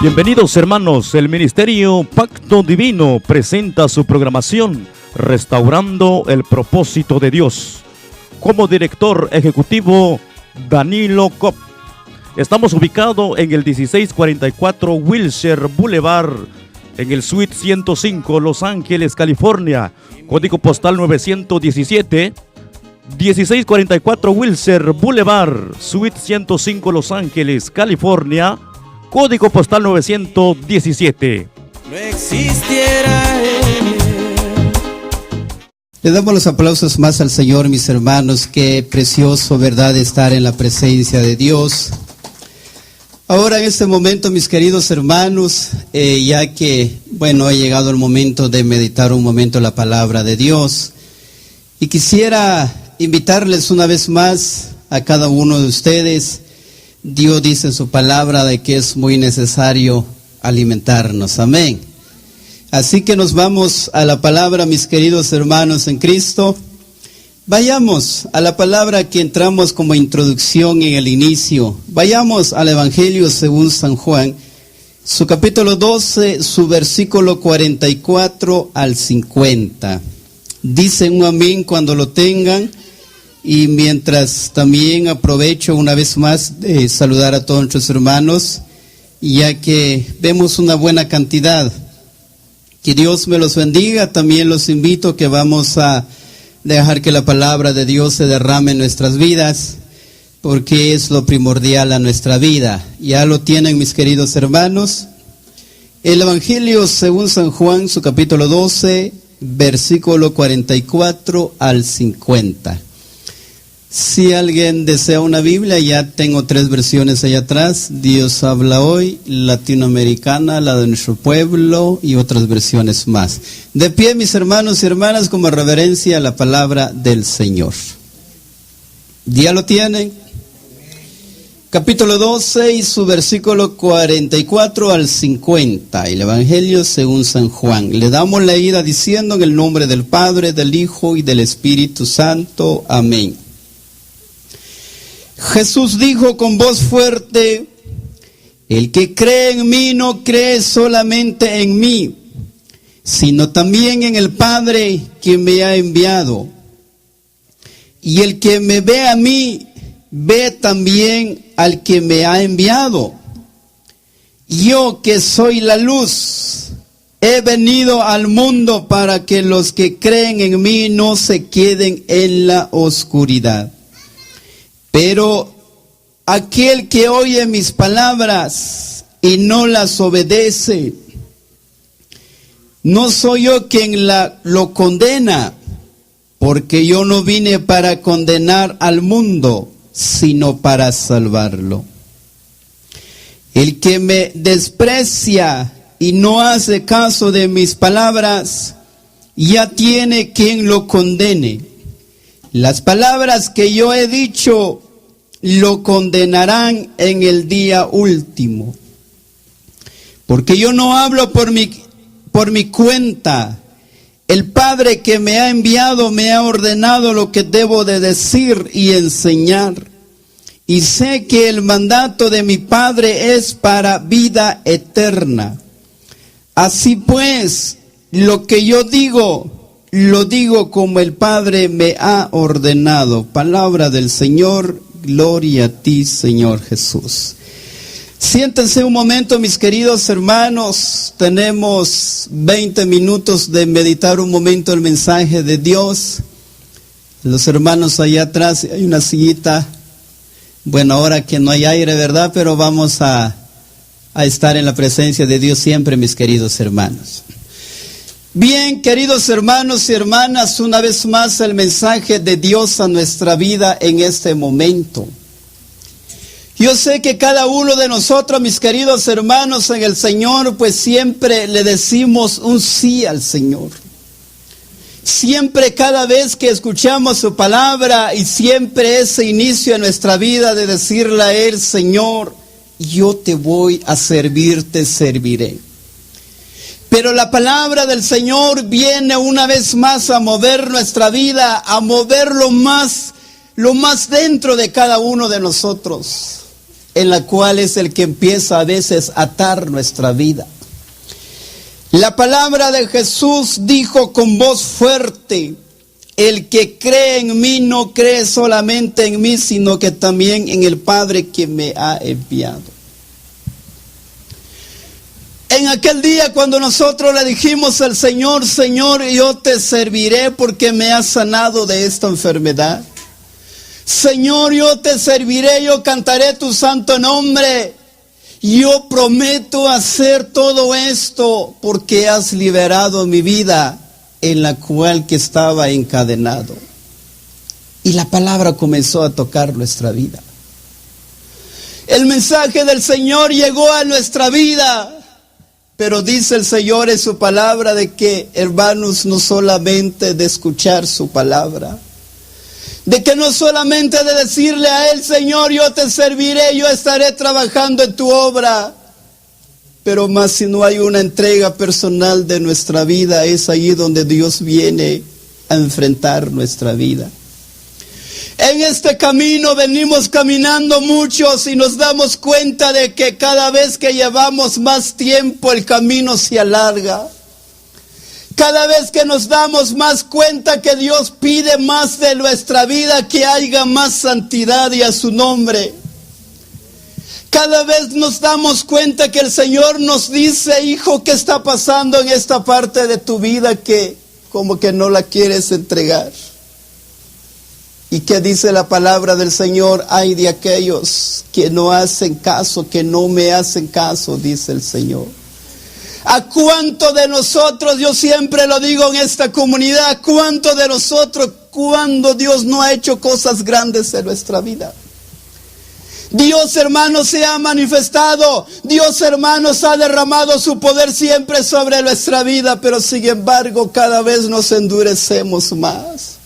Bienvenidos hermanos, el Ministerio Pacto Divino presenta su programación Restaurando el Propósito de Dios. Como director ejecutivo, Danilo Kopp. Estamos ubicados en el 1644 Wilshire Boulevard, en el Suite 105, Los Ángeles, California. Código postal 917, 1644 Wilshire Boulevard, Suite 105, Los Ángeles, California. Código postal 917. No existiera él. Le damos los aplausos más al Señor, mis hermanos. Qué precioso, ¿verdad?, estar en la presencia de Dios. Ahora, en este momento, mis queridos hermanos, ya que, ha llegado el momento de meditar un momento la palabra de Dios. Y quisiera invitarles una vez más a cada uno de ustedes. Dios dice en su palabra de que es muy necesario alimentarnos, amén. Así que nos vamos a la palabra, mis queridos hermanos en Cristo. Vayamos a la palabra que entramos como introducción en el inicio. Vayamos al Evangelio según San Juan, su capítulo 12, su versículo 44 al 50. Dicen un amén cuando lo tengan. Y mientras también aprovecho una vez más de saludar a todos nuestros hermanos, ya que vemos una buena cantidad. Que Dios me los bendiga. También los invito que vamos a dejar que la palabra de Dios se derrame en nuestras vidas, porque es lo primordial a nuestra vida. Ya lo tienen, mis queridos hermanos. El Evangelio según San Juan, su capítulo 12, versículo 44 al 50. Si alguien desea una Biblia, ya tengo 3 versiones allá atrás. Dios habla hoy, latinoamericana, la de nuestro pueblo y otras versiones más. De pie, mis hermanos y hermanas, como reverencia a la palabra del Señor. ¿Ya lo tienen? Capítulo 12 y su versículo 44 al 50. El Evangelio según San Juan. Le damos la ida diciendo en el nombre del Padre, del Hijo y del Espíritu Santo. Amén. Jesús dijo con voz fuerte: el que cree en mí no cree solamente en mí, sino también en el Padre que me ha enviado. Y el que me ve a mí, ve también al que me ha enviado. Yo, que soy la luz, he venido al mundo para que los que creen en mí no se queden en la oscuridad. Pero aquel que oye mis palabras y no las obedece, no soy yo quien lo condena, porque yo no vine para condenar al mundo, sino para salvarlo. El que me desprecia y no hace caso de mis palabras, ya tiene quien lo condene. Las palabras que yo he dicho lo condenarán en el día último. Porque yo no hablo por mi cuenta. El Padre que me ha enviado me ha ordenado lo que debo de decir y enseñar. Y sé que el mandato de mi Padre es para vida eterna. Así pues, lo que yo digo, lo digo como el Padre me ha ordenado. Palabra del Señor, gloria a ti, Señor Jesús. Siéntense un momento, mis queridos hermanos. Tenemos 20 minutos de meditar un momento el mensaje de Dios. Los hermanos allá atrás, hay una sillita. Bueno, ahora que no hay aire, ¿verdad? Pero vamos a estar en la presencia de Dios siempre, mis queridos hermanos. Bien, queridos hermanos y hermanas, una vez más el mensaje de Dios a nuestra vida en este momento. Yo sé que cada uno de nosotros, mis queridos hermanos en el Señor, pues siempre le decimos un sí al Señor. Siempre, cada vez que escuchamos su palabra, y siempre ese inicio en nuestra vida de decirle a Él: Señor, yo te voy a servir, te serviré. Pero la palabra del Señor viene una vez más a mover nuestra vida, a mover lo más dentro de cada uno de nosotros. en la cual es el que empieza a veces a atar nuestra vida. La palabra de Jesús dijo con voz fuerte: el que cree en mí no cree solamente en mí, sino que también en el Padre que me ha enviado. En aquel día cuando nosotros le dijimos al Señor: Señor, yo te serviré porque me has sanado de esta enfermedad. Señor, yo te serviré, yo cantaré tu santo nombre. Yo prometo hacer todo esto porque has liberado mi vida en la cual que estaba encadenado. Y la palabra comenzó a tocar nuestra vida. El mensaje del Señor llegó a nuestra vida. Pero dice el Señor en su palabra de que, hermanos, no solamente de escuchar su palabra, de que no solamente de decirle a Él: Señor, yo te serviré, yo estaré trabajando en tu obra, pero más si no hay una entrega personal de nuestra vida, es ahí donde Dios viene a enfrentar nuestra vida. En este camino venimos caminando muchos y nos damos cuenta de que cada vez que llevamos más tiempo el camino se alarga. Cada vez que nos damos más cuenta que Dios pide más de nuestra vida, que haya más santidad y a su nombre. Cada vez nos damos cuenta que el Señor nos dice: hijo, ¿qué está pasando en esta parte de tu vida que como que no la quieres entregar? ¿Y qué dice la palabra del Señor? Ay de aquellos que no hacen caso, que no me hacen caso, dice el Señor. ¿A cuánto de nosotros, yo siempre lo digo en esta comunidad, a cuánto de nosotros, cuando Dios no ha hecho cosas grandes en nuestra vida? Dios, hermanos, se ha manifestado. Dios, hermanos, ha derramado su poder siempre sobre nuestra vida, pero sin embargo cada vez nos endurecemos más.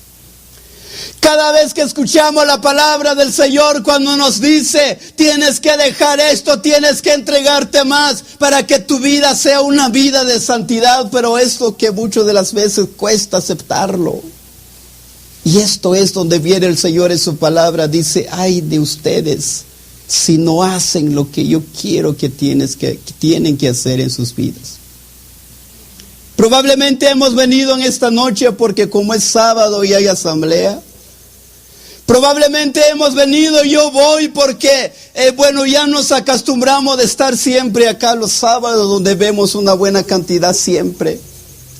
Cada vez que escuchamos la palabra del Señor, cuando nos dice: tienes que dejar esto, tienes que entregarte más para que tu vida sea una vida de santidad, pero esto que muchas de las veces cuesta aceptarlo. Y esto es donde viene el Señor en su palabra, dice: ay de ustedes si no hacen lo que yo quiero que tienen que hacer en sus vidas. Probablemente hemos venido en esta noche porque como es sábado y hay asamblea. Probablemente hemos venido, yo voy porque, ya nos acostumbramos de estar siempre acá los sábados, donde vemos una buena cantidad siempre.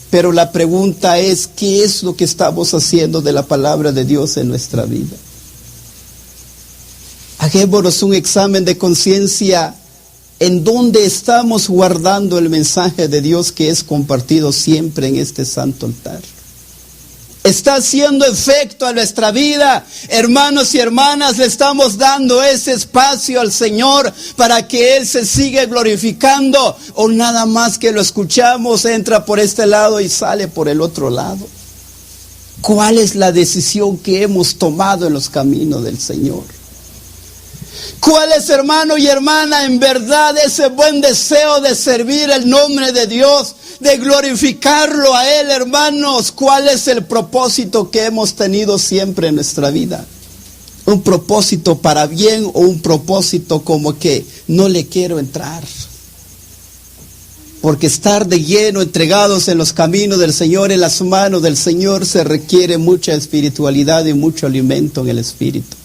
Pero la pregunta es: ¿qué es lo que estamos haciendo de la palabra de Dios en nuestra vida? Hagámonos un examen de conciencia en dónde estamos guardando el mensaje de Dios que es compartido siempre en este santo altar. Está haciendo efecto a nuestra vida, hermanos y hermanas. Le estamos dando ese espacio al Señor para que Él se siga glorificando, o nada más que lo escuchamos, entra por este lado y sale por el otro lado. ¿Cuál es la decisión que hemos tomado en los caminos del Señor? ¿Cuál es, hermano y hermana, en verdad ese buen deseo de servir el nombre de Dios, de glorificarlo a Él, hermanos? ¿Cuál es el propósito que hemos tenido siempre en nuestra vida? ¿Un propósito para bien o un propósito como que no le quiero entrar? Porque estar de lleno, entregados en los caminos del Señor, en las manos del Señor, se requiere mucha espiritualidad y mucho alimento en el espíritu.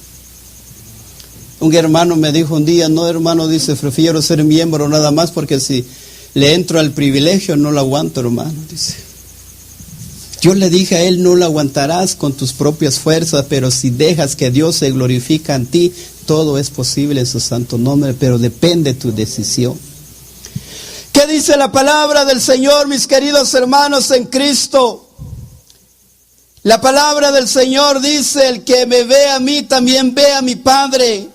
Un hermano me dijo un día: no, hermano, dice, prefiero ser miembro nada más porque si le entro al privilegio no lo aguanto, hermano, dice. Yo le dije a él: no lo aguantarás con tus propias fuerzas, pero si dejas que Dios se glorifique en ti, todo es posible en su santo nombre, pero depende de tu decisión. ¿Qué dice la palabra del Señor, mis queridos hermanos en Cristo? La palabra del Señor dice: el que me ve a mí, también ve a mi Padre.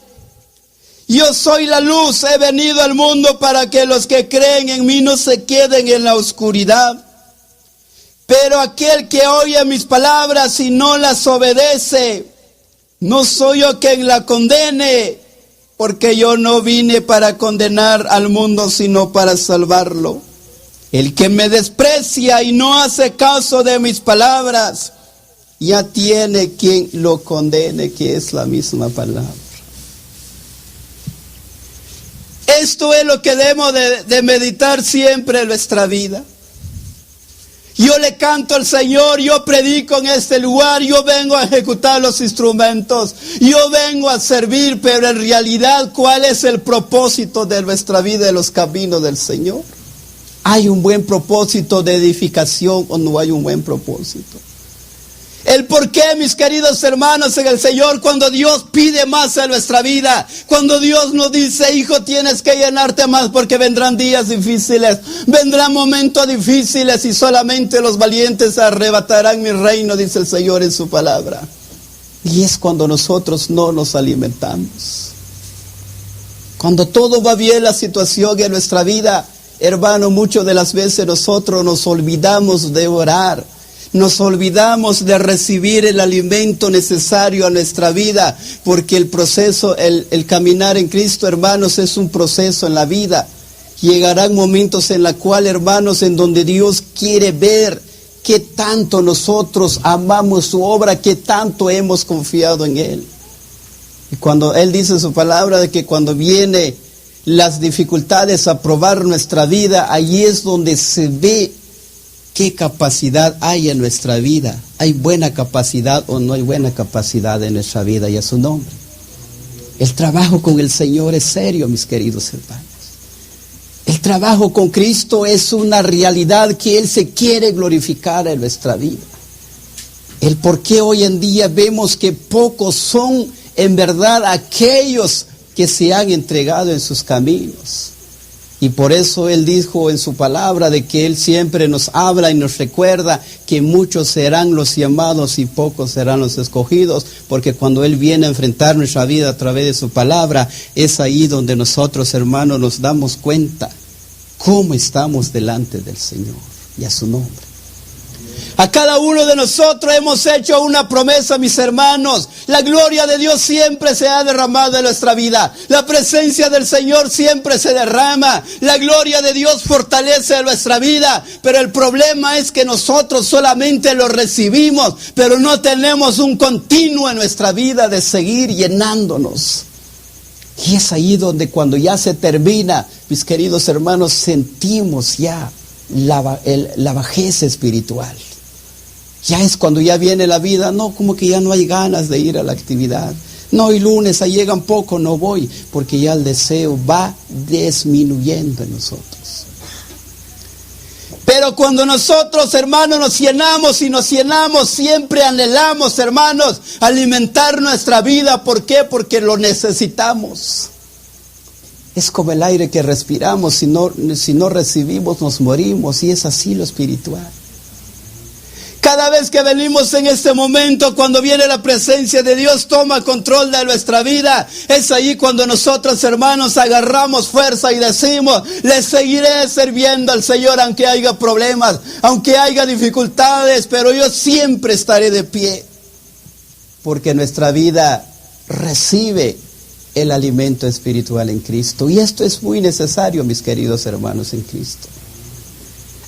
Yo soy la luz, he venido al mundo para que los que creen en mí no se queden en la oscuridad. Pero aquel que oye mis palabras y no las obedece, no soy yo quien la condene, porque yo no vine para condenar al mundo, sino para salvarlo. El que me desprecia y no hace caso de mis palabras, ya tiene quien lo condene, que es la misma palabra. Esto es lo que debemos de meditar siempre en nuestra vida. Yo le canto al Señor, yo predico en este lugar, yo vengo a ejecutar los instrumentos, yo vengo a servir, pero en realidad, ¿cuál es el propósito de nuestra vida en los caminos del Señor? ¿Hay un buen propósito de edificación o no hay un buen propósito? El por qué, mis queridos hermanos en el Señor, cuando Dios pide más en nuestra vida, cuando Dios nos dice, hijo, tienes que llenarte más porque vendrán días difíciles, vendrán momentos difíciles y solamente los valientes arrebatarán mi reino, dice el Señor en su palabra. Y es cuando nosotros no nos alimentamos. Cuando todo va bien la situación en nuestra vida, hermano, muchas de las veces nosotros nos olvidamos de orar. Nos olvidamos de recibir el alimento necesario a nuestra vida, porque el proceso, el caminar en Cristo, hermanos, es un proceso en la vida. Llegarán momentos en los cuales, hermanos, en donde Dios quiere ver qué tanto nosotros amamos su obra, qué tanto hemos confiado en Él. Y cuando Él dice en su palabra de que cuando vienen las dificultades a probar nuestra vida, allí es donde se ve ¿qué capacidad hay en nuestra vida? ¿Hay buena capacidad o no hay buena capacidad en nuestra vida y a su nombre? El trabajo con el Señor es serio, mis queridos hermanos. El trabajo con Cristo es una realidad que Él se quiere glorificar en nuestra vida. El por qué hoy en día vemos que pocos son en verdad aquellos que se han entregado en sus caminos. Y por eso Él dijo en su palabra de que Él siempre nos habla y nos recuerda que muchos serán los llamados y pocos serán los escogidos, porque cuando Él viene a enfrentar nuestra vida a través de su palabra, es ahí donde nosotros, hermanos, nos damos cuenta cómo estamos delante del Señor y a su nombre. A cada uno de nosotros hemos hecho una promesa, mis hermanos. La gloria de Dios siempre se ha derramado en nuestra vida. La presencia del Señor siempre se derrama. La gloria de Dios fortalece nuestra vida. Pero el problema es que nosotros solamente lo recibimos, pero no tenemos un continuo en nuestra vida de seguir llenándonos. Y es ahí donde cuando ya se termina, mis queridos hermanos, sentimos ya la bajeza espiritual. Ya es cuando ya viene la vida, no, como que ya no hay ganas de ir a la actividad. No, y lunes, ahí llegan poco, no voy, porque ya el deseo va disminuyendo en nosotros. Pero cuando nosotros, hermanos, nos llenamos, siempre anhelamos, hermanos, alimentar nuestra vida. ¿Por qué? Porque lo necesitamos. Es como el aire que respiramos, si no recibimos nos morimos, y es así lo espiritual. Cada vez que venimos en este momento, cuando viene la presencia de Dios, toma control de nuestra vida. Es ahí cuando nosotros, hermanos, agarramos fuerza y decimos, le seguiré sirviendo al Señor aunque haya problemas, aunque haya dificultades, pero yo siempre estaré de pie. Porque nuestra vida recibe el alimento espiritual en Cristo. Y esto es muy necesario, mis queridos hermanos en Cristo.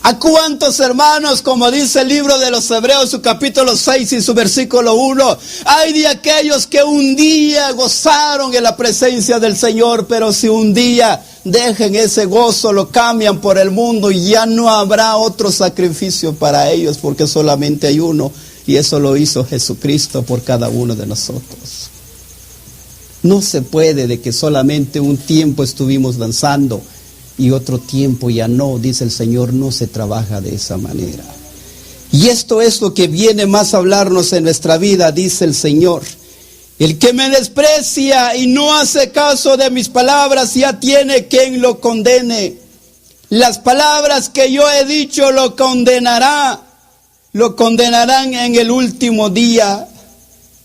¿A cuántos hermanos, como dice el libro de los Hebreos, su capítulo 6 y su versículo 1, hay de aquellos que un día gozaron en la presencia del Señor, pero si un día dejen ese gozo, lo cambian por el mundo y ya no habrá otro sacrificio para ellos, porque solamente hay uno, y eso lo hizo Jesucristo por cada uno de nosotros. No se puede de que solamente un tiempo estuvimos danzando y otro tiempo ya no, dice el Señor, no se trabaja de esa manera. Y esto es lo que viene más a hablarnos en nuestra vida, dice el Señor. El que me desprecia y no hace caso de mis palabras, ya tiene quien lo condene. Las palabras que yo he dicho lo condenarán en el último día,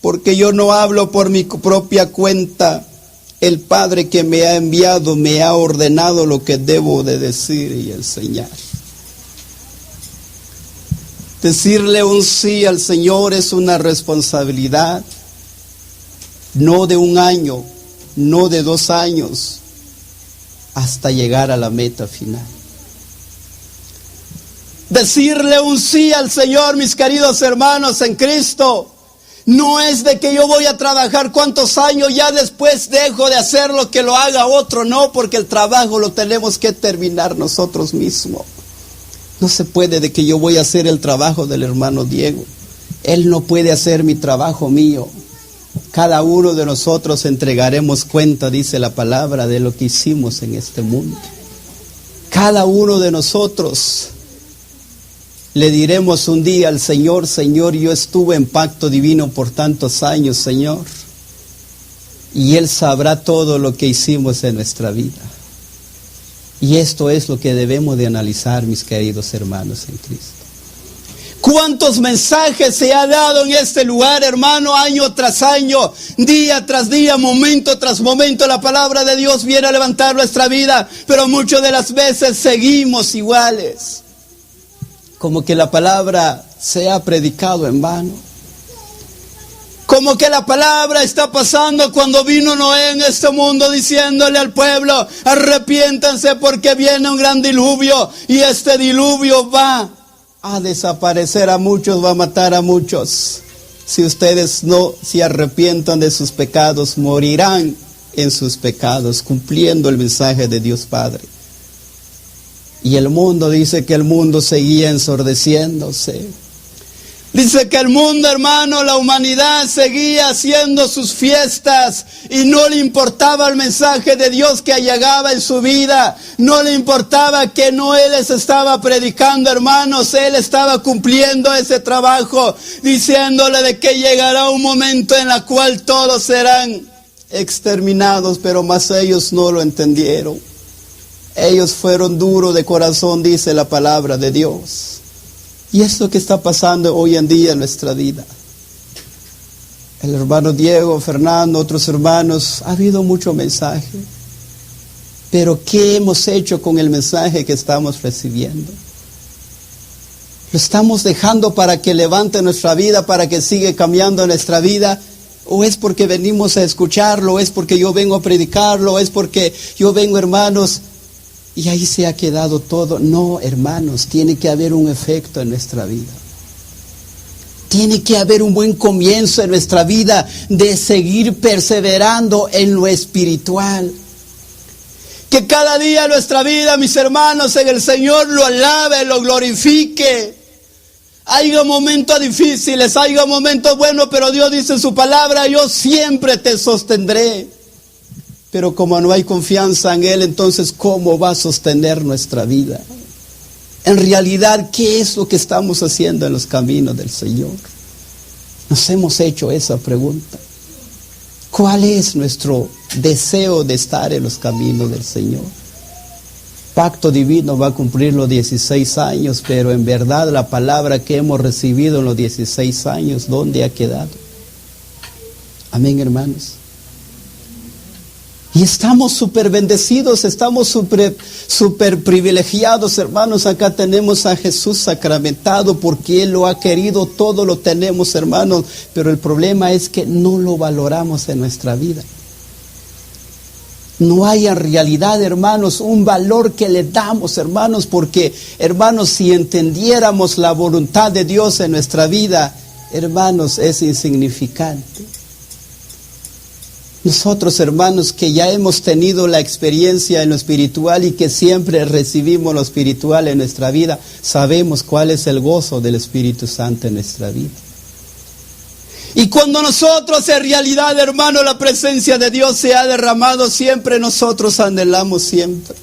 porque yo no hablo por mi propia cuenta. El Padre que me ha enviado me ha ordenado lo que debo de decir y enseñar. Decirle un sí al Señor es una responsabilidad, no de un año, no de 2 años, hasta llegar a la meta final. Decirle un sí al Señor, mis queridos hermanos en Cristo, No es de que yo voy a trabajar cuántos años, ya después dejo de hacerlo, que lo haga otro. No, porque el trabajo lo tenemos que terminar nosotros mismos. No se puede de que yo voy a hacer el trabajo del hermano Diego. Él no puede hacer mi trabajo mío. Cada uno de nosotros entregaremos cuenta, dice la palabra, de lo que hicimos en este mundo. Cada uno de nosotros le diremos un día al Señor: Señor, yo estuve en pacto divino por tantos años, Señor. Y Él sabrá todo lo que hicimos en nuestra vida. Y esto es lo que debemos de analizar, mis queridos hermanos en Cristo. ¿Cuántos mensajes se ha dado en este lugar, hermano, año tras año, día tras día, momento tras momento? La palabra de Dios viene a levantar nuestra vida, pero muchas de las veces seguimos iguales. Como que la palabra se ha predicado en vano. Como que la palabra está pasando cuando vino Noé en este mundo diciéndole al pueblo: arrepiéntanse porque viene un gran diluvio y este diluvio va a desaparecer a muchos, va a matar a muchos. Si ustedes no se arrepientan de sus pecados, morirán en sus pecados, cumpliendo el mensaje de Dios Padre. Y el mundo, dice que el mundo seguía ensordeciéndose. Dice que el mundo, hermano, la humanidad seguía haciendo sus fiestas y no le importaba el mensaje de Dios que llegaba en su vida. No le importaba que no Él les estaba predicando, hermanos. Él estaba cumpliendo ese trabajo, diciéndole de que llegará un momento en el cual todos serán exterminados, pero más ellos no lo entendieron. Ellos fueron duros de corazón, dice la palabra de Dios. Y es lo que está pasando hoy en día en nuestra vida. El hermano Diego, Fernando, otros hermanos, ha habido mucho mensaje. Pero ¿qué hemos hecho con el mensaje que estamos recibiendo? ¿Lo estamos dejando para que levante nuestra vida, para que siga cambiando nuestra vida? ¿O es porque venimos a escucharlo? ¿O es porque yo vengo a predicarlo? ¿O es porque yo vengo, hermanos, y ahí se ha quedado todo? No, hermanos, tiene que haber un efecto en nuestra vida. Tiene que haber un buen comienzo en nuestra vida de seguir perseverando en lo espiritual. Que cada día nuestra vida, mis hermanos, en el Señor lo alabe, lo glorifique. Haya momentos difíciles, haya momentos buenos, pero Dios dice en su palabra: yo siempre te sostendré. Pero como no hay confianza en Él, entonces ¿cómo va a sostener nuestra vida? En realidad, ¿qué es lo que estamos haciendo en los caminos del Señor? Nos hemos hecho esa pregunta. ¿Cuál es nuestro deseo de estar en los caminos del Señor? Pacto Divino va a cumplir los 16 años, pero en verdad la palabra que hemos recibido en los 16 años, ¿dónde ha quedado? Amén, hermanos. Y estamos súper bendecidos, estamos súper privilegiados, hermanos. Acá tenemos a Jesús sacramentado porque Él lo ha querido, todo lo tenemos, hermanos. Pero el problema es que no lo valoramos en nuestra vida. No hay en realidad, hermanos, un valor que le damos, hermanos, porque, hermanos, si entendiéramos la voluntad de Dios en nuestra vida, hermanos, es insignificante. Nosotros, hermanos, que ya hemos tenido la experiencia en lo espiritual y que siempre recibimos lo espiritual en nuestra vida, sabemos cuál es el gozo del Espíritu Santo en nuestra vida. Y cuando nosotros en realidad, hermano, la presencia de Dios se ha derramado siempre, nosotros anhelamos siempre.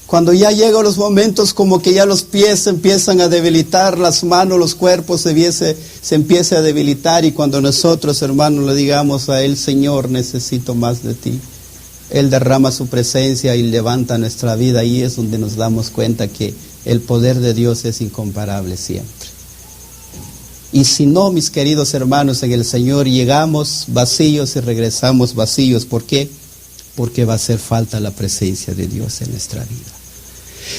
Cuando ya llegan los momentos como que ya los pies se empiezan a debilitar, las manos, los cuerpos se empieza a debilitar, y cuando nosotros, hermanos, le digamos a Él: Señor, necesito más de ti, Él derrama su presencia y levanta nuestra vida. Ahí es donde nos damos cuenta que el poder de Dios es incomparable siempre. Y si no, mis queridos hermanos, en el Señor llegamos vacíos y regresamos vacíos. ¿Por qué? Porque va a hacer falta la presencia de Dios en nuestra vida.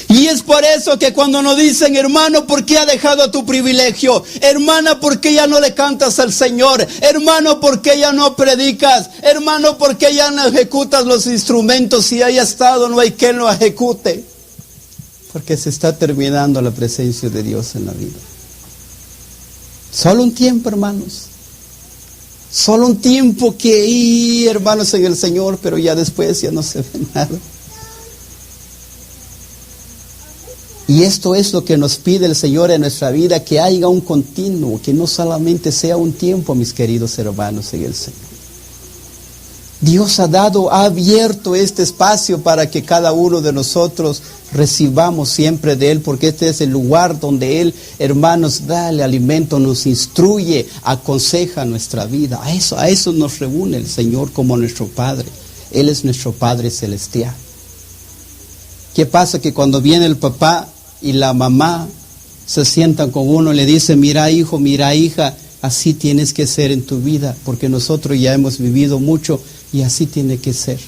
Y es por eso que cuando nos dicen: hermano, ¿por qué ha dejado tu privilegio? Hermana, ¿por qué ya no le cantas al Señor? Hermano, ¿por qué ya no predicas? Hermano, ¿por qué ya no ejecutas los instrumentos? Si haya estado, no hay quien lo ejecute. Porque se está terminando la presencia de Dios en la vida. Solo un tiempo, hermanos. Solo un tiempo que hermanos, en el Señor, pero ya después ya no se ve nada. Y esto es lo que nos pide el Señor en nuestra vida, que haya un continuo, que no solamente sea un tiempo, mis queridos hermanos, en el Señor. Dios ha abierto este espacio para que cada uno de nosotros recibamos siempre de Él, porque este es el lugar donde Él, hermanos, da el alimento, nos instruye, aconseja nuestra vida. A eso nos reúne el Señor como nuestro Padre. Él es nuestro Padre celestial. ¿Qué pasa? Que cuando viene el papá y la mamá se sientan con uno y le dicen: mira hijo, mira hija, así tienes que ser en tu vida, porque nosotros ya hemos vivido mucho y así tiene que ser.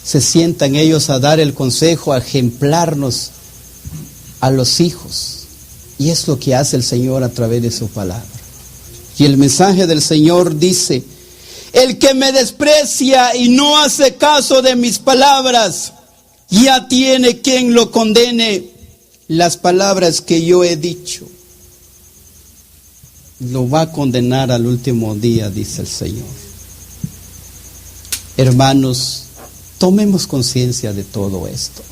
Se sientan ellos a dar el consejo, a ejemplarnos a los hijos. Y es lo que hace el Señor a través de su palabra. Y el mensaje del Señor dice: el que me desprecia y no hace caso de mis palabras, ya tiene quien lo condene. Las palabras que yo he dicho, lo va a condenar al último día, dice el Señor. Hermanos, tomemos conciencia de todo esto.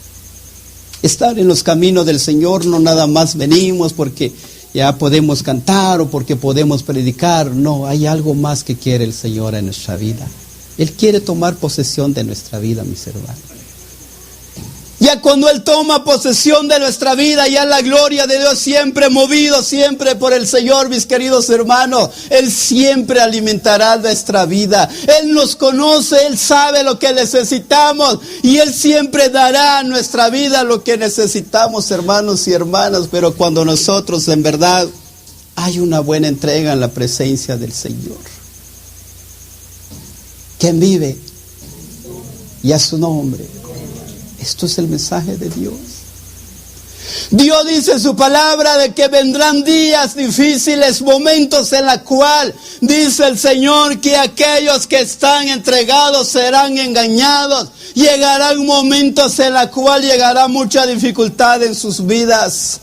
Estar en los caminos del Señor no nada más venimos porque ya podemos cantar o porque podemos predicar. No, hay algo más que quiere el Señor en nuestra vida. Él quiere tomar posesión de nuestra vida, mis hermanos. Ya cuando Él toma posesión de nuestra vida, ya la gloria de Dios siempre movido, siempre por el Señor, mis queridos hermanos. Él siempre alimentará nuestra vida. Él nos conoce, Él sabe lo que necesitamos y Él siempre dará a nuestra vida lo que necesitamos, hermanos y hermanas. Pero cuando nosotros en verdad hay una buena entrega en la presencia del Señor. ¿Quién vive? Y a su nombre. Esto es el mensaje de Dios. Dios dice en su palabra de que vendrán días difíciles, momentos en la cual dice el Señor que aquellos que están entregados serán engañados. Llegarán momentos en la cual llegará mucha dificultad en sus vidas.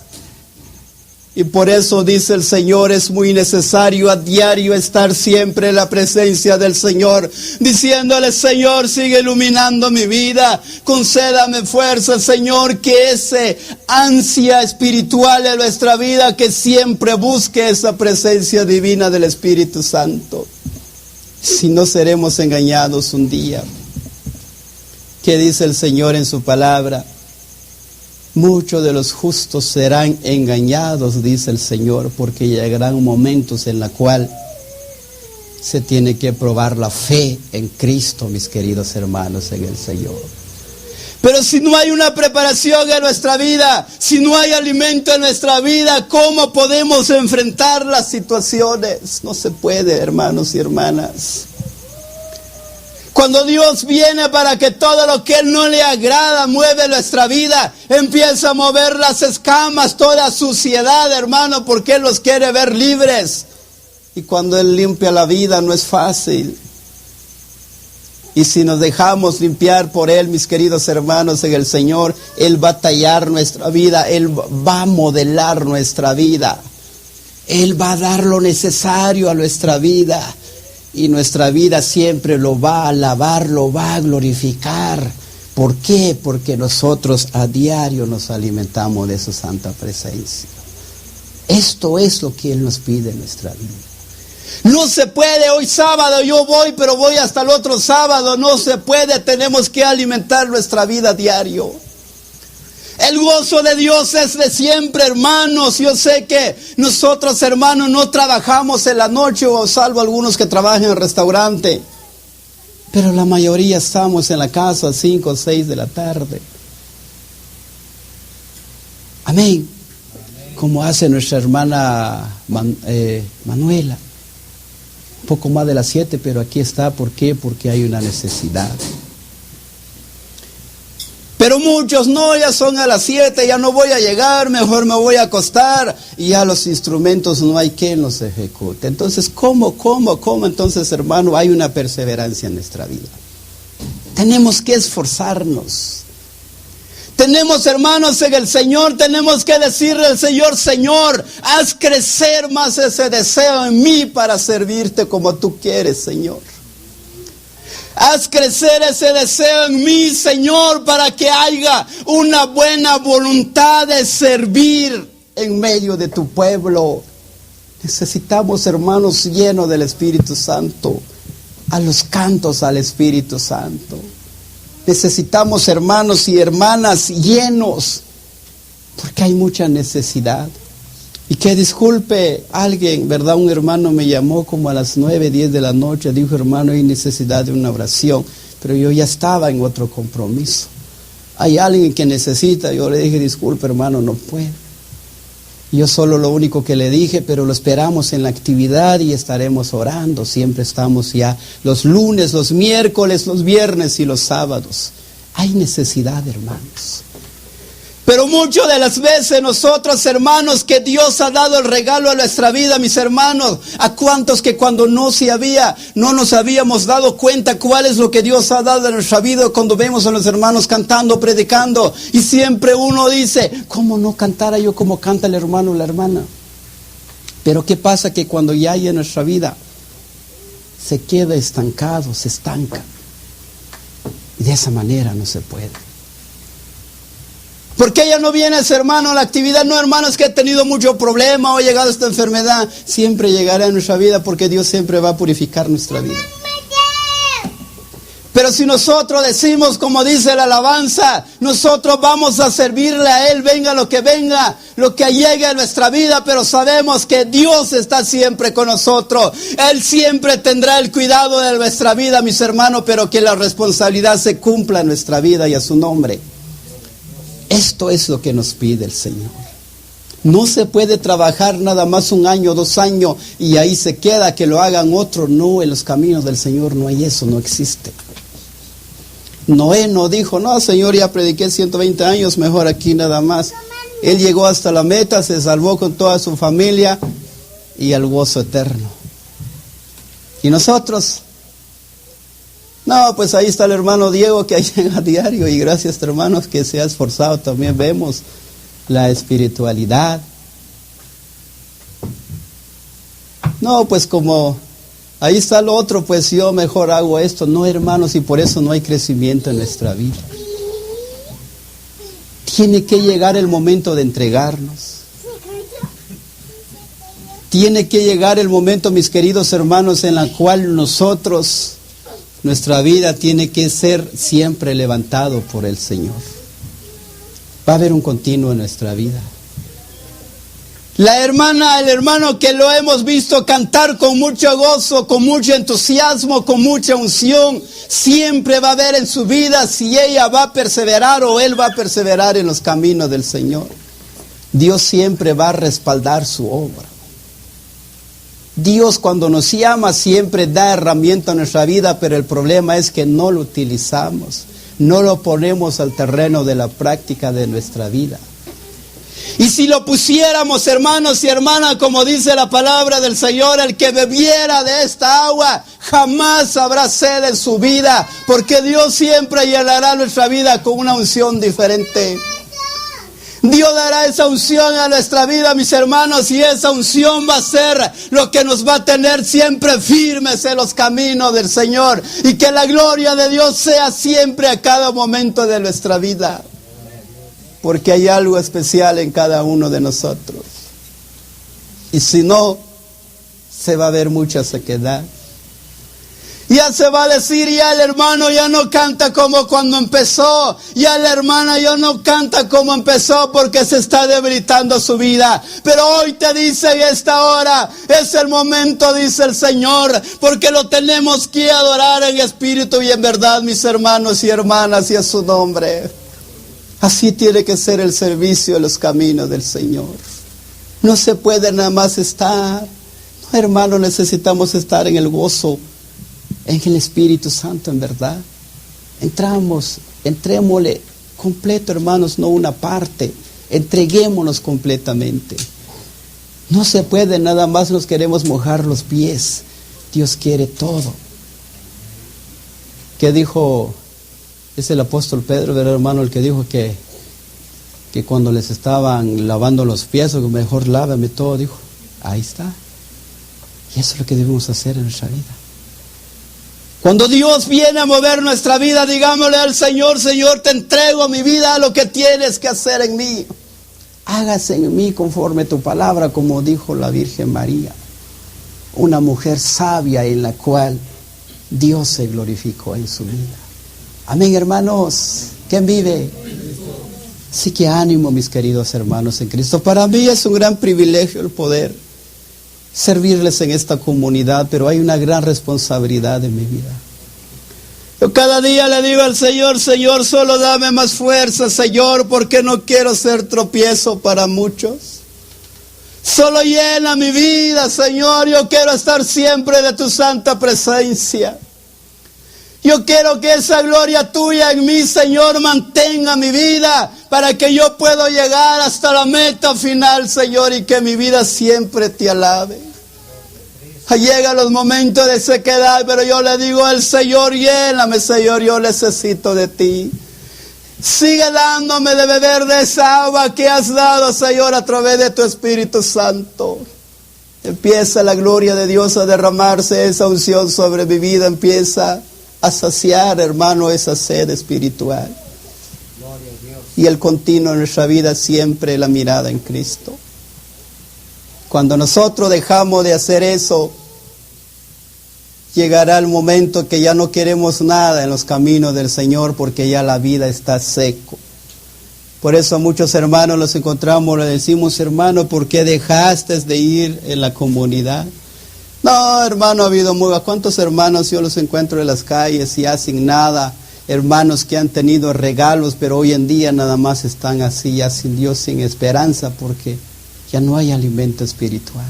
Y por eso dice el Señor, es muy necesario a diario estar siempre en la presencia del Señor, diciéndole: Señor, sigue iluminando mi vida, concédame fuerza, Señor, que ese ansia espiritual en nuestra vida, que siempre busque esa presencia divina del Espíritu Santo. Si no, seremos engañados un día. ¿Qué dice el Señor en su palabra? Muchos de los justos serán engañados, dice el Señor, porque llegarán momentos en la cual se tiene que probar la fe en Cristo, mis queridos hermanos, en el Señor. Pero si no hay una preparación en nuestra vida, si no hay alimento en nuestra vida, ¿cómo podemos enfrentar las situaciones? No se puede, hermanos y hermanas. Cuando Dios viene para que todo lo que Él no le agrada mueve nuestra vida, empieza a mover las escamas, toda suciedad, hermano, porque Él los quiere ver libres. Y cuando Él limpia la vida no es fácil. Y si nos dejamos limpiar por Él, mis queridos hermanos, en el Señor, Él va a tallar nuestra vida, Él va a modelar nuestra vida. Él va a dar lo necesario a nuestra vida. Y nuestra vida siempre lo va a alabar, lo va a glorificar. ¿Por qué? Porque nosotros a diario nos alimentamos de su santa presencia. Esto es lo que Él nos pide en nuestra vida. No se puede, hoy sábado yo voy, pero voy hasta el otro sábado. No se puede, tenemos que alimentar nuestra vida a diario. El gozo de Dios es de siempre, hermanos. Yo sé que nosotros, hermanos, no trabajamos en la noche, o salvo algunos que trabajan en el restaurante. Pero la mayoría estamos en la casa a 5 o 6 de la tarde. Amén. Como hace nuestra hermana Manuela. Un poco más de las 7, pero aquí está. ¿Por qué? Porque hay una necesidad. Pero muchos no, ya son a las 7, ya no voy a llegar, mejor me voy a acostar. Y ya los instrumentos no hay quien los ejecute. Entonces, ¿cómo? Entonces, hermano, hay una perseverancia en nuestra vida. Tenemos que esforzarnos. Tenemos, hermanos, en el Señor, tenemos que decirle al Señor: Señor, haz crecer más ese deseo en mí para servirte como tú quieres, Señor. Haz crecer ese deseo en mí, Señor, para que haya una buena voluntad de servir en medio de tu pueblo. Necesitamos, hermanos, llenos del Espíritu Santo, a los cantos al Espíritu Santo. Necesitamos, hermanos y hermanas, llenos, porque hay mucha necesidad. Y que disculpe alguien, ¿verdad? Un hermano me llamó como a las 9, 10 de la noche, dijo: hermano, hay necesidad de una oración, pero yo ya estaba en otro compromiso. Hay alguien que necesita. Yo le dije: disculpe, hermano, no puedo. Yo solo lo único que le dije: pero lo esperamos en la actividad y estaremos orando. Siempre estamos ya los lunes, los miércoles, los viernes y los sábados. Hay necesidad, hermanos. Pero muchas de las veces nosotros, hermanos, que Dios ha dado el regalo a nuestra vida, mis hermanos, a cuantos que cuando no nos habíamos dado cuenta cuál es lo que Dios ha dado en nuestra vida, cuando vemos a los hermanos cantando, predicando, y siempre uno dice: ¿cómo no cantara yo como canta el hermano o la hermana? Pero ¿qué pasa? Que cuando ya hay en nuestra vida, se queda estancado, se estanca. Y de esa manera no se puede. ¿Por qué ya no viene ese hermano a la actividad? No, hermanos, que he tenido mucho problema o he llegado a esta enfermedad. Siempre llegará a nuestra vida, porque Dios siempre va a purificar nuestra vida. Pero si nosotros decimos, como dice la alabanza, nosotros vamos a servirle a Él, venga lo que llegue a nuestra vida, pero sabemos que Dios está siempre con nosotros. Él siempre tendrá el cuidado de nuestra vida, mis hermanos, pero que la responsabilidad se cumpla en nuestra vida y a su nombre. Esto es lo que nos pide el Señor. No se puede trabajar nada más 1 año, 2 años y ahí se queda, que lo hagan otros. No, en los caminos del Señor no hay eso, no existe. Noé no dijo: no, Señor, ya prediqué 120 años, mejor aquí nada más. Él llegó hasta la meta, se salvó con toda su familia y al gozo eterno. Y nosotros, no, pues ahí está el hermano Diego, que ahí llega a diario, y gracias, hermanos, que se ha esforzado. También vemos la espiritualidad. No, pues como ahí está el otro, pues yo mejor hago esto. No, hermanos, y por eso no hay crecimiento en nuestra vida. Tiene que llegar el momento de entregarnos. Tiene que llegar el momento, mis queridos hermanos, en la cual nuestra vida tiene que ser siempre levantado por el Señor. Va a haber un continuo en nuestra vida. La hermana, el hermano que lo hemos visto cantar con mucho gozo, con mucho entusiasmo, con mucha unción, siempre va a haber en su vida si ella va a perseverar o él va a perseverar en los caminos del Señor. Dios siempre va a respaldar su obra. Dios, cuando nos llama, siempre da herramienta a nuestra vida, pero el problema es que no lo utilizamos, no lo ponemos al terreno de la práctica de nuestra vida. Y si lo pusiéramos, hermanos y hermanas, como dice la palabra del Señor: el que bebiera de esta agua jamás habrá sed en su vida, porque Dios siempre llenará nuestra vida con una unción diferente. Dios dará esa unción a nuestra vida, mis hermanos, y esa unción va a ser lo que nos va a tener siempre firmes en los caminos del Señor, y que la gloria de Dios sea siempre a cada momento de nuestra vida, porque hay algo especial en cada uno de nosotros. Y si no, se va a ver mucha sequedad. Ya se va a decir: ya el hermano ya no canta como cuando empezó, ya la hermana ya no canta como empezó, porque se está debilitando su vida. Pero hoy te dice, en esta hora es el momento, dice el Señor, porque lo tenemos que adorar en espíritu y en verdad, mis hermanos y hermanas, y a su nombre. Así tiene que ser el servicio en los caminos del Señor. No se puede nada más estar. No, hermano, necesitamos estar en el gozo, en el Espíritu Santo, en verdad. Entrémosle completo, hermanos, no una parte. Entreguémonos completamente. No se puede, nada más nos queremos mojar los pies. Dios quiere todo. ¿Qué dijo? Es el apóstol Pedro, ¿verdad, hermano? El que dijo que que cuando les estaban lavando los pies, o mejor lávame todo, dijo, ahí está. Y eso es lo que debemos hacer en nuestra vida. Cuando Dios viene a mover nuestra vida, digámosle al Señor, Señor, te entrego mi vida a lo que tienes que hacer en mí. Hágase en mí conforme tu palabra, como dijo la Virgen María. Una mujer sabia en la cual Dios se glorificó en su vida. Amén, hermanos. ¿Quién vive? Así que ánimo, mis queridos hermanos en Cristo. Para mí es un gran privilegio el poder servirles en esta comunidad, pero hay una gran responsabilidad en mi vida. Yo cada día le digo al Señor, Señor, solo dame más fuerza, Señor, porque no quiero ser tropiezo para muchos. Solo llena mi vida, Señor, yo quiero estar siempre de tu santa presencia. Yo quiero que esa gloria tuya en mí, Señor, mantenga mi vida para que yo pueda llegar hasta la meta final, Señor, y que mi vida siempre te alabe. Llegan los momentos de sequedad, pero yo le digo al Señor, lléname, Señor, yo necesito de ti. Sigue dándome de beber de esa agua que has dado, Señor, a través de tu Espíritu Santo. Empieza la gloria de Dios a derramarse, esa unción sobre mi vida empieza a saciar, hermano, esa sed espiritual. Y el continuo en nuestra vida siempre la mirada en Cristo. Cuando nosotros dejamos de hacer eso, llegará el momento que ya no queremos nada en los caminos del Señor, porque ya la vida está seco. Por eso a muchos hermanos los encontramos, les decimos, hermano, ¿por qué dejaste de ir en la comunidad? No, hermano, ha habido ¿cuántos hermanos yo los encuentro en las calles y hacen nada? Hermanos que han tenido regalos, pero hoy en día nada más están así, ya sin Dios, sin esperanza, porque ya no hay alimento espiritual.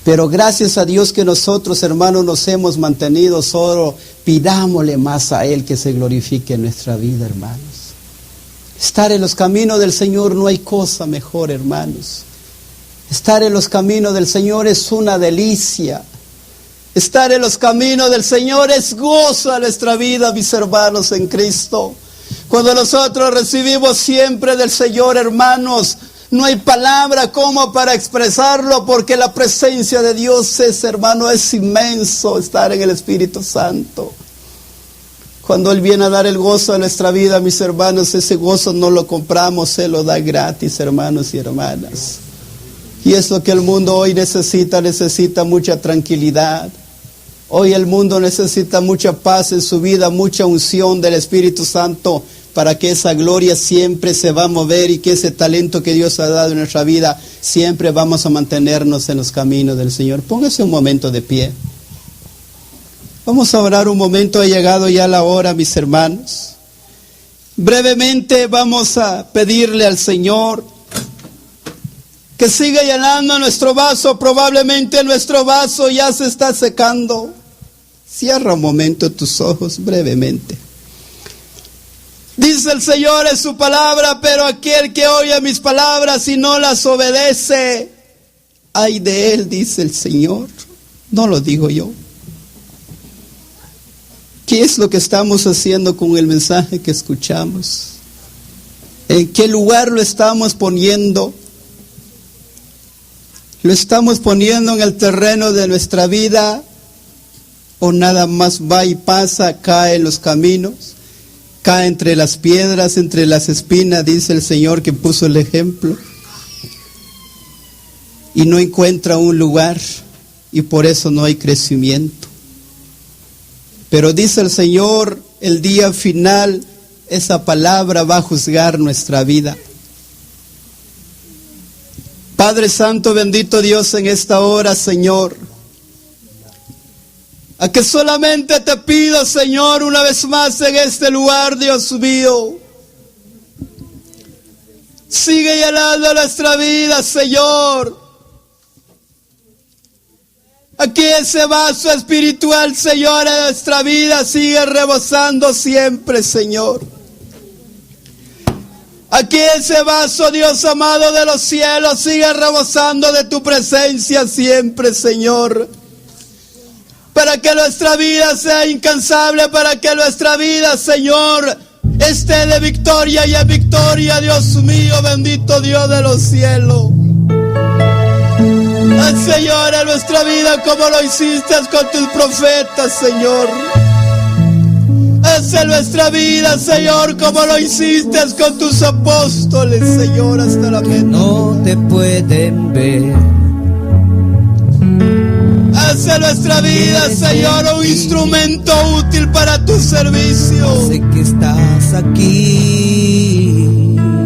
Pero gracias a Dios que nosotros, hermanos, nos hemos mantenido solo. Pidámosle más a Él que se glorifique en nuestra vida, hermanos. Estar en los caminos del Señor no hay cosa mejor, hermanos. Estar en los caminos del Señor es una delicia. Estar en los caminos del Señor es gozo a nuestra vida, mis hermanos en Cristo. Cuando nosotros recibimos siempre del Señor, hermanos, no hay palabra como para expresarlo, porque la presencia de Dios es, hermano, es inmenso estar en el Espíritu Santo. Cuando Él viene a dar el gozo a nuestra vida, mis hermanos, ese gozo no lo compramos, se lo da gratis, hermanos y hermanas. Y es lo que el mundo hoy necesita mucha tranquilidad. Hoy el mundo necesita mucha paz en su vida, mucha unción del Espíritu Santo, para que esa gloria siempre se va a mover y que ese talento que Dios ha dado en nuestra vida, siempre vamos a mantenernos en los caminos del Señor. Póngase un momento de pie. Vamos a orar un momento, ha llegado ya la hora, mis hermanos. Brevemente vamos a pedirle al Señor que siga llenando nuestro vaso. Probablemente nuestro vaso ya se está secando. Cierra un momento tus ojos brevemente. Dice el Señor en su palabra, pero aquel que oye mis palabras y no las obedece, ay de él, dice el Señor. No lo digo yo. ¿Qué es lo que estamos haciendo con el mensaje que escuchamos? ¿En qué lugar lo estamos poniendo? ¿Lo estamos poniendo en el terreno de nuestra vida? ¿O nada más va y pasa, cae en los caminos? Cae entre las piedras, entre las espinas, dice el Señor que puso el ejemplo. Y no encuentra un lugar, y por eso no hay crecimiento. Pero dice el Señor, el día final, esa palabra va a juzgar nuestra vida. Padre Santo, bendito Dios, en esta hora, Señor, a que solamente te pido, Señor, una vez más en este lugar, Dios mío, sigue llenando nuestra vida, Señor. Aquí ese vaso espiritual, Señor, en nuestra vida sigue rebosando siempre, Señor. Aquí ese vaso, Dios amado de los cielos, sigue rebosando de tu presencia siempre, Señor. Para que nuestra vida sea incansable, para que nuestra vida, Señor, esté de victoria y en victoria, Dios mío, bendito Dios de los cielos. Señor, en nuestra vida como lo hiciste con tus profetas, Señor. Haz en nuestra vida, Señor, como lo hiciste con tus apóstoles, Señor, hasta la meta. No te pueden ver. Haz en nuestra vida, Señor, un instrumento útil para tu servicio. Sé que estás aquí.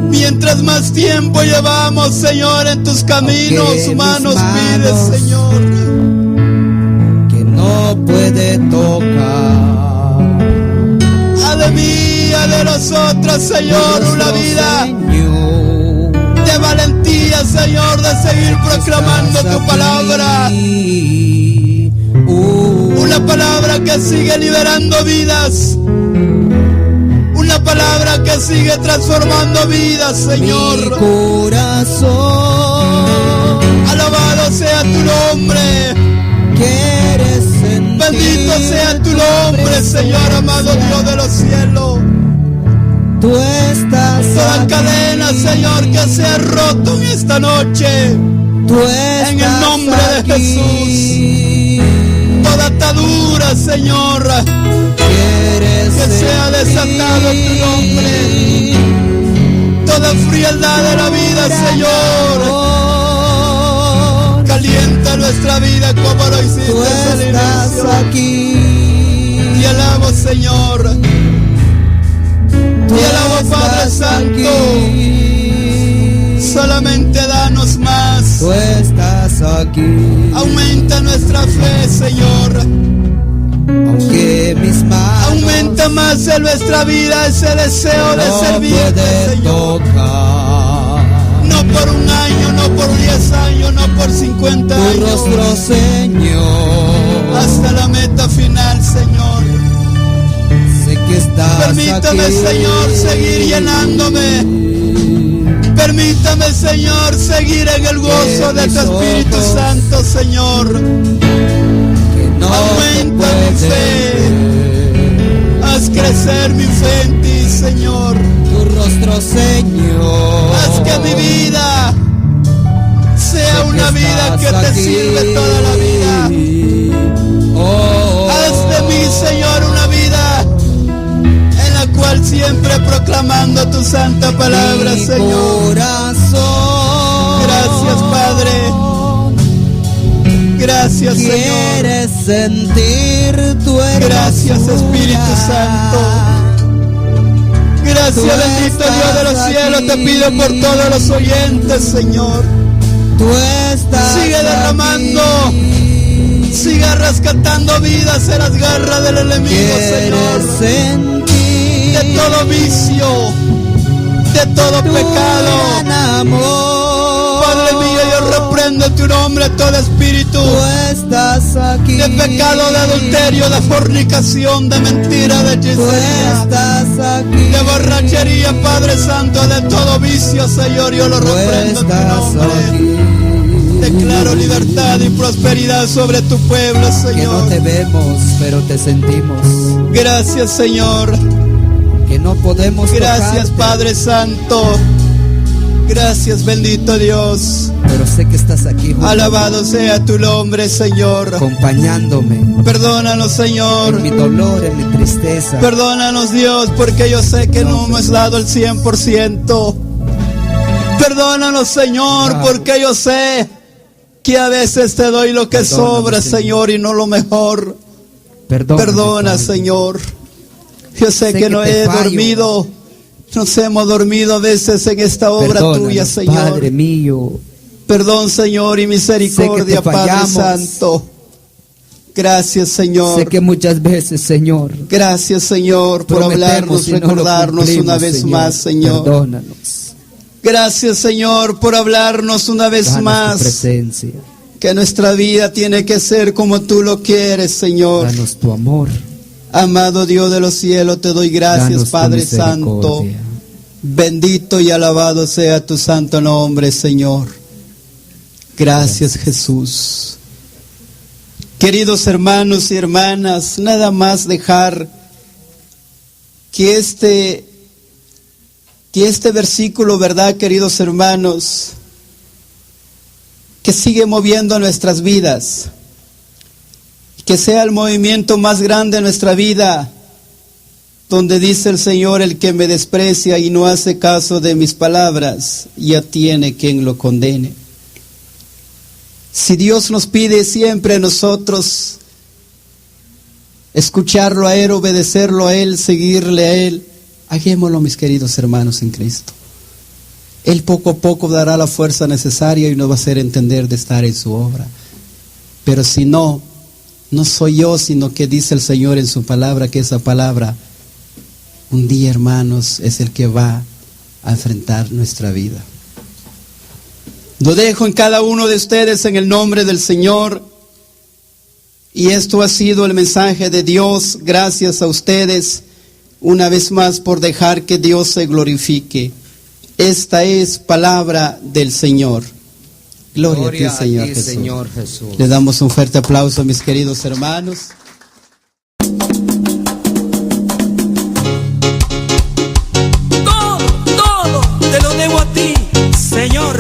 Mientras más tiempo llevamos, Señor, en tus caminos, manos pides, Señor, que no puede tocar. A de mí, a de nosotros, Señor, una vida de valentía, Señor, de seguir proclamando tu palabra. Una palabra que sigue liberando vidas. Una palabra que sigue transformando vidas, Señor. Mi corazón, alabado sea tu nombre. Quieres sentir. Bendito sea tu nombre, Señor, amado Dios de los cielos. Tú estás Toda aquí. cadena, Señor, que sea roto en esta noche. Tú estás en el nombre aquí. de Jesús. Toda atadura, Señor, que sea desatado en tu nombre. Toda frialdad de la vida, Señor, calienta nuestra vida como lo hiciste Tú al estás inicio. aquí. Te alabo, Señor. Tú Te alabo, Padre estás Santo. aquí. Solamente danos más. Tú estás aquí. Aumenta nuestra fe, Señor. Aunque mis manos Aumenta más en nuestra vida ese deseo de no servirte, pueden Señor. tocar No por un año, no por 10 años, no por 50 tu años. rostro, Señor. Hasta la meta final, Señor. Sé que estás Permítame, aquí. Señor, seguir llenándome. Permítame, Señor, seguir en el gozo de tu Espíritu ojos Santo, Señor. Que no Aumenta te mi pueden fe. Haz crecer mi fe en ti, Señor. tu rostro, Señor. Haz que mi vida sea una vida que te sirve toda la vida. Oh, Haz de mí, Señor, una vida en la cual siempre proclamando tu santa palabra, mi Señor. corazón. Gracias, Padre. Gracias, Señor. Quieres sentir tu hermosura. Gracias, Espíritu Santo. Gracias, Tú bendito Dios de los estás cielos. Te aquí. pido por todos los oyentes, Señor. Tú estás Sigue derramando. aquí. Siga rescatando vidas en las garras del enemigo, Quieres Señor. sentir De todo vicio, de todo tu pecado. gran amor. Padre mío, yo reprendo en tu nombre todo espíritu Tú estás aquí. de pecado, de adulterio, de fornicación, de mentira, de Tú hechicería, estás aquí. de borrachería, Padre Santo, de todo vicio, Señor, yo lo Tú reprendo en tu estás nombre. aquí. Declaro libertad y prosperidad sobre tu pueblo, Que no Señor. te vemos, pero te sentimos. Gracias, Señor. Que no podemos Gracias, tocarte, Padre Santo. Gracias, bendito Dios. pero sé que estás aquí junto Alabado sea tu nombre, Señor. acompañándome Perdónanos, Señor. en mi dolor, en mi tristeza. Perdónanos, Dios, porque yo sé que no hemos dado el 100%. Perdónanos, Señor, porque yo sé que a veces te doy lo que Perdóname, sobra, Señor. Señor, y no lo mejor. Perdóname, Perdona, Padre. Señor. Yo sé que que no te he fallo. dormido. Nos hemos dormido a veces en esta obra Perdónanos, tuya, Señor. Padre mío. Perdón, Señor, y misericordia, Sé que te Padre fallamos. Santo. Gracias, Señor. Sé que muchas veces, Señor, Gracias, Señor, por prometemos hablarnos, y no lo recordarnos cumplimos, una vez Señor. más, Señor. Perdónanos. Gracias, Señor, por hablarnos una vez Danos tu más. presencia. Que nuestra vida tiene que ser como tú lo quieres, Señor. Danos tu amor. Amado Dios de los cielos, te doy gracias, Danos tu Padre Santo. misericordia. Bendito y alabado sea tu santo nombre, Señor. Gracias, Jesús. Queridos hermanos y hermanas, nada más dejar que este que este versículo, ¿verdad, queridos hermanos? Que sigue moviendo nuestras vidas, que sea el movimiento más grande de nuestra vida, donde dice el Señor: el que me desprecia y no hace caso de mis palabras, ya tiene quien lo condene. Si Dios nos pide siempre a nosotros escucharlo a Él, obedecerlo a Él, seguirle a Él, hagámoslo, mis queridos hermanos en Cristo. Él poco a poco dará la fuerza necesaria y nos va a hacer entender de estar en su obra. Pero si no, no soy yo, sino que dice el Señor en su palabra, que esa palabra, un día, hermanos, es el que va a enfrentar nuestra vida. Lo dejo en cada uno de ustedes en el nombre del Señor. Y esto ha sido el mensaje de Dios. Gracias a ustedes una vez más por dejar que Dios se glorifique. Esta es palabra del Señor. Gloria a ti, Señor Jesús. Le damos un fuerte aplauso, mis queridos hermanos. Todo te lo debo a ti, Señor.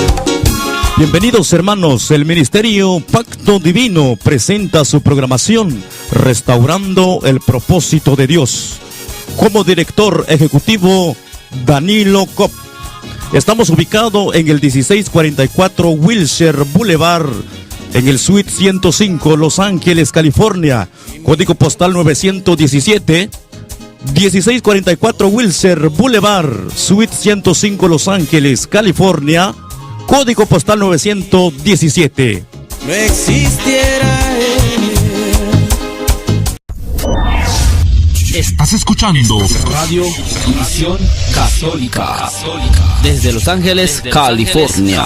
Bienvenidos, hermanos. El Ministerio Pacto Divino presenta su programación Restaurando el Propósito de Dios. Como director ejecutivo, Danilo Kopp. Estamos ubicados en el 1644 Wilshire Boulevard, en el Suite 105, Los Ángeles, California. Código postal 917. 1644 Wilshire Boulevard, Suite 105, Los Ángeles, California. Código postal 917. No existiera él. Estás escuchando Radio Misión Católica desde Los Ángeles, California.